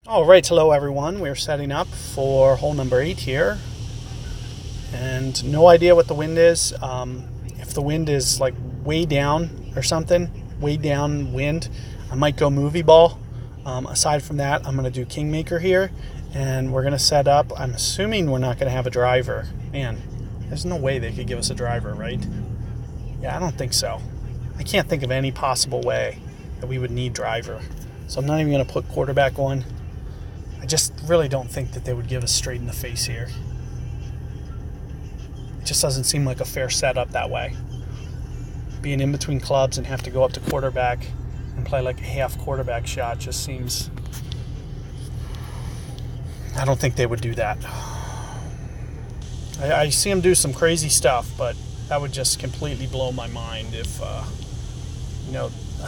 All right, hello everyone. We're setting up for hole number 8 here, and no idea what the wind is. If the wind is like way down or something, way down wind, I might go movie ball. Aside from that, I'm going to do Kingmaker here, and we're going to set up. I'm assuming we're not going to have a driver. Man, there's no way they could give us a driver, right? Yeah, I don't think so. I can't think of any possible way that we would need driver. So I'm not even going to put quarterback on. I just really don't think that they would give us straight in the face here. It just doesn't seem like a fair setup that way. Being in between clubs and have to go up to quarterback and play like a half quarterback shot just seems... I don't think they would do that. I see them do some crazy stuff, but that would just completely blow my mind if, a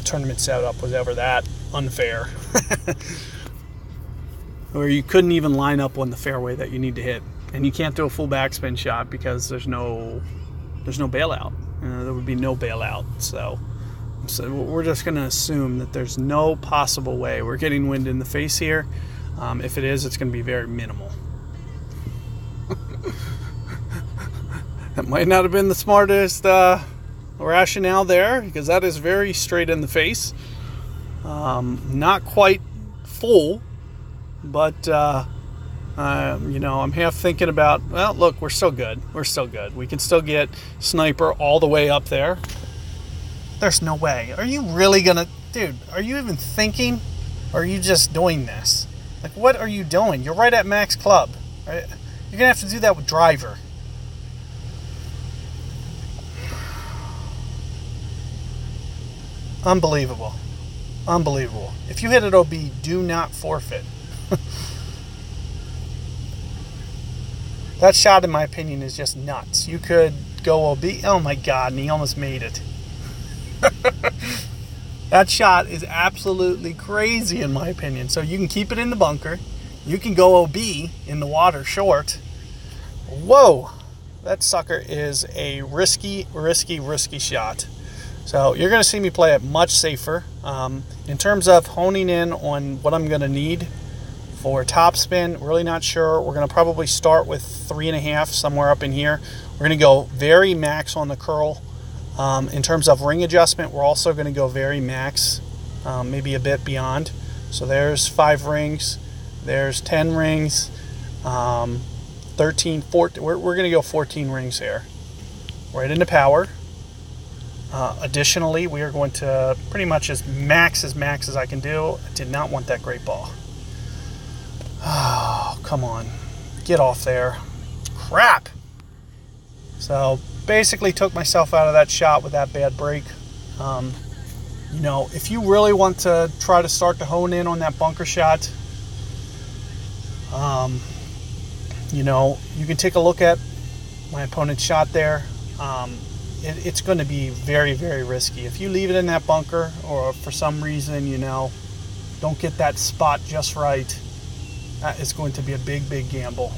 tournament setup was ever that unfair. Or you couldn't even line up on the fairway that you need to hit, and you can't do a full backspin shot because there's no bailout. There would be no bailout. So we're just going to assume that there's no possible way we're getting wind in the face here. If it is, it's going to be very minimal. That might not have been the smartest rationale there, because that is very straight in the face. Not quite full. But, I'm half thinking about, well, look, we're still good. We're still good. We can still get sniper all the way up there. There's no way. Are you really going to... Dude, are you even thinking? Or are you just doing this? Like, what are you doing? You're right at max club. Right? You're going to have to do that with driver. Unbelievable. Unbelievable. If you hit it OB, do not forfeit. That shot, in my opinion, is just nuts. You could go OB. Oh my God, and he almost made it. That shot is absolutely crazy, in my opinion. So you can keep it in the bunker. You can go OB in the water short. Whoa, that sucker is a risky shot. So you're going to see me play it much safer. In terms of honing in on what I'm going to need for topspin, really not sure. We're going to probably start with 3.5, somewhere up in here. We're going to go very max on the curl. In terms of ring adjustment, we're also going to go very max, maybe a bit beyond. So there's 5 rings, there's 10 rings, 13, 14. We're going to go 14 rings here. Right into power. Additionally, we are going to pretty much as max as I can do. I did not want that great ball. Oh, come on. Get off there. Crap. So basically took myself out of that shot with that bad break. If you really want to try to start to hone in on that bunker shot, you can take a look at my opponent's shot there. It's going to be very, very risky. If you leave it in that bunker, or for some reason, don't get that spot just right, that is going to be a big, big gamble.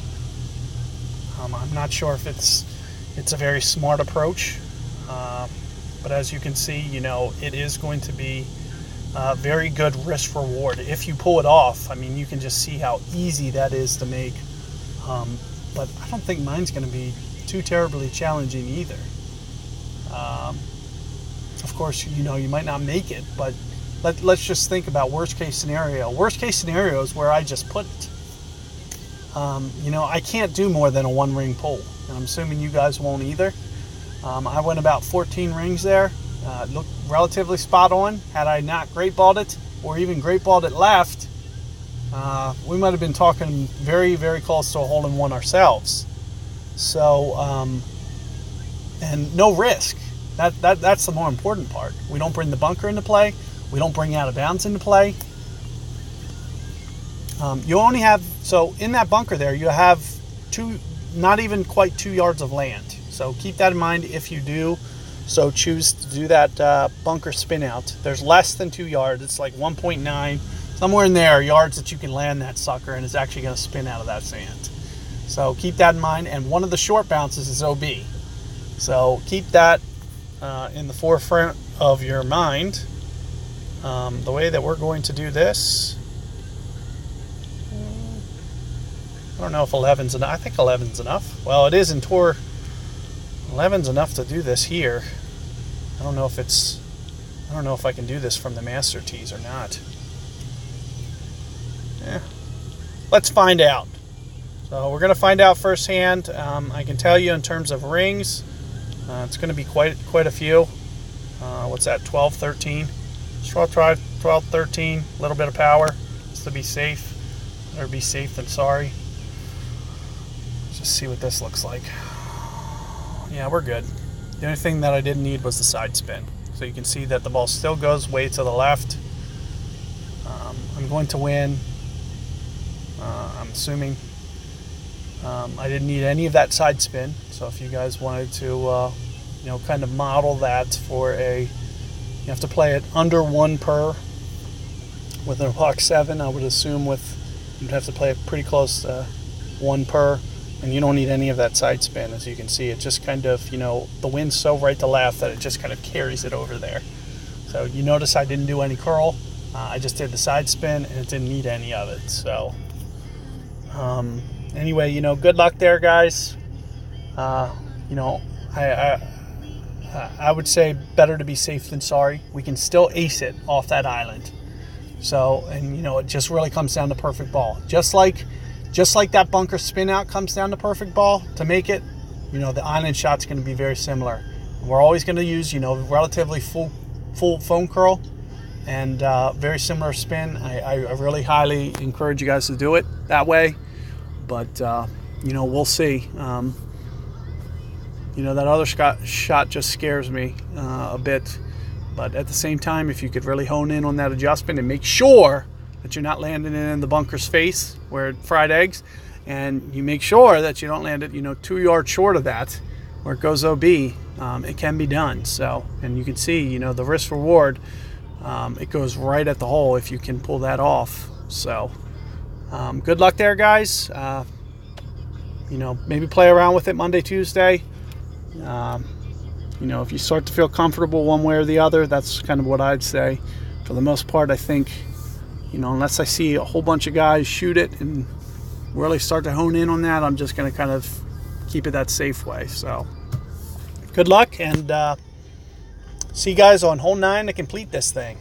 I'm not sure if it's a very smart approach, but as you can see, it is going to be a very good risk reward if you pull it off. I mean, you can just see how easy that is to make. But I don't think mine's going to be too terribly challenging either. Of course, you might not make it, but let's just think about worst case scenario. Worst case scenario is where I just put it. I can't do more than a 1-ring pull, and I'm assuming you guys won't either. I went about 14 rings there. Looked relatively spot on. Had I not great balled it, or even great balled it left, we might have been talking very, very close to a hole-in-one ourselves. So, and no risk. That's the more important part. We don't bring the bunker into play. We don't bring out of bounds into play. You only have, so in that bunker there, you have not even quite 2 yards of land. So keep that in mind if you do so choose to do that bunker spin out. There's less than 2 yards. It's like 1.9, somewhere in there, yards that you can land that sucker, and it's actually going to spin out of that sand. So keep that in mind. And one of the short bounces is OB. So keep that in the forefront of your mind. The way that we're going to do this I don't know if 11's enough. I think 11's enough. Well, it is in Tour. 11's enough to do this here. I don't know if I can do this from the master tees or not. Yeah. Let's find out. So we're going to find out firsthand. I can tell you in terms of rings, it's going to be quite a few. What's that? 12, 13. Let's try 12, 13. A little bit of power just to be safe. Better be safe than sorry. Let's just see what this looks like. Yeah, we're good. The only thing that I didn't need was the side spin. So you can see that the ball still goes way to the left. I'm going to win. I'm assuming. I didn't need any of that side spin. So if you guys wanted to, kind of model that for you have to play it under 1 per with an Epoch 7. I would assume you'd have to play it pretty close to 1 per. And you don't need any of that side spin. As you can see, it just kind of, the wind's so right to left that it just kind of carries it over there. So you notice I didn't do any curl. I just did the side spin, and it didn't need any of it. So anyway, good luck there, guys. I would say better to be safe than sorry. We can still ace it off that island. So, and it just really comes down to perfect ball. Just like that bunker spin out comes down to perfect ball to make it, the island shot's going to be very similar. We're always going to use, relatively full foam curl and very similar spin. I really highly encourage you guys to do it that way. But, we'll see. That other shot just scares me a bit. But at the same time, if you could really hone in on that adjustment and make sure that you're not landing it in the bunker's face where it fried eggs, and you make sure that you don't land it 2 yards short of that where it goes OB, it can be done. So, and you can see the risk reward, it goes right at the hole if you can pull that off. So good luck there, guys. Maybe play around with it Monday, Tuesday. If you start to feel comfortable one way or the other, that's kind of what I'd say. For the most part, I think unless I see a whole bunch of guys shoot it and really start to hone in on that, I'm just going to kind of keep it that safe way. So good luck, and see you guys on hole 9 to complete this thing.